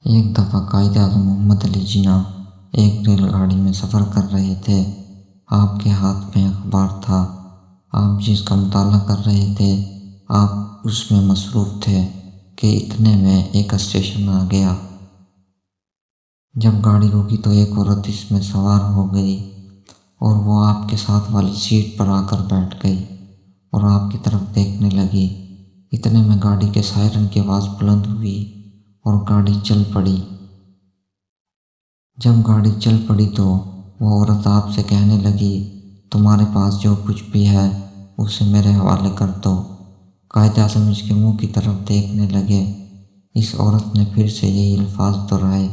ایک دفعہ قائد اعظم محمد علی جناح ایک ریل گاڑی میں سفر کر رہے تھے۔ آپ کے ہاتھ میں اخبار تھا۔ آپ جس کا مطالعہ کر رہے تھے، آپ اس میں مصروف تھے کہ اتنے میں ایک اسٹیشن آ گیا۔ جب گاڑی رکی تو ایک عورت اس میں سوار ہو گئی اور وہ آپ کے ساتھ والی سیٹ پر آ کر بیٹھ گئی اور آپ کی طرف دیکھنے لگی۔ اتنے میں گاڑی کے سائرن کی آواز بلند ہوئی اور گاڑی چل پڑی۔ جب گاڑی چل پڑی تو وہ عورت آپ سے کہنے لگی، تمہارے پاس جو کچھ بھی ہے اسے میرے حوالے کر دو۔ قائد اعظم اس کے منہ کی طرف دیکھنے لگے۔ اس عورت نے پھر سے یہی الفاظ دہرائے۔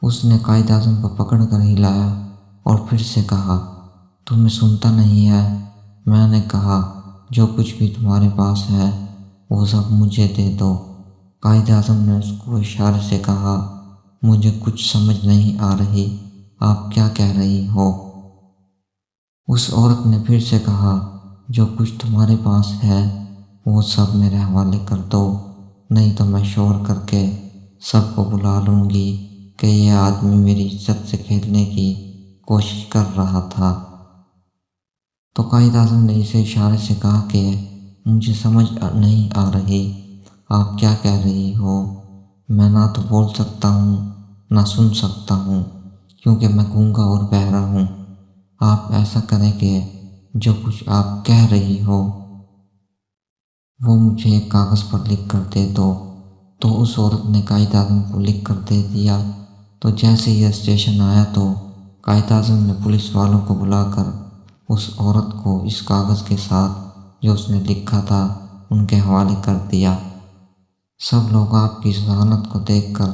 اس نے قائد اعظم کو پکڑ کر ہلایا اور پھر سے کہا، تمہیں سنتا نہیں ہے؟ میں نے کہا جو کچھ بھی تمہارے پاس ہے وہ سب مجھے دے دو۔ قائد اعظم نے اس کو اشارے سے کہا، مجھے کچھ سمجھ نہیں آ رہی، آپ کیا کہہ رہی ہو؟ اس عورت نے پھر سے کہا، جو کچھ تمہارے پاس ہے وہ سب میرے حوالے کر دو، نہیں تو میں شور کر کے سب کو بلا لوں گی کہ یہ آدمی میری عزت سے کھیلنے کی کوشش کر رہا تھا۔ تو قائد اعظم نے اسے اشارے سے کہا کہ مجھے سمجھ نہیں آ رہی، آپ کیا کہہ رہی ہو؟ میں نہ تو بول سکتا ہوں نہ سن سکتا ہوں کیونکہ میں گونگا اور بہرا ہوں۔ آپ ایسا کریں کہ جو کچھ آپ کہہ رہی ہو وہ مجھے ایک کاغذ پر لکھ کر دے دو۔ تو اس عورت نے قائد اعظم کو لکھ کر دے دیا۔ تو جیسے ہی اسٹیشن آیا تو قائد اعظم نے پولیس والوں کو بلا کر اس عورت کو اس کاغذ کے ساتھ جو اس نے لکھا تھا ان کے حوالے کر دیا۔ سب لوگ آپ کی ذہانت کو دیکھ کر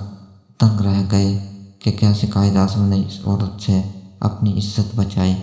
دنگ رہ گئے کہ کیسے قائد اعظم نے اس عورت سے اپنی عزت بچائی۔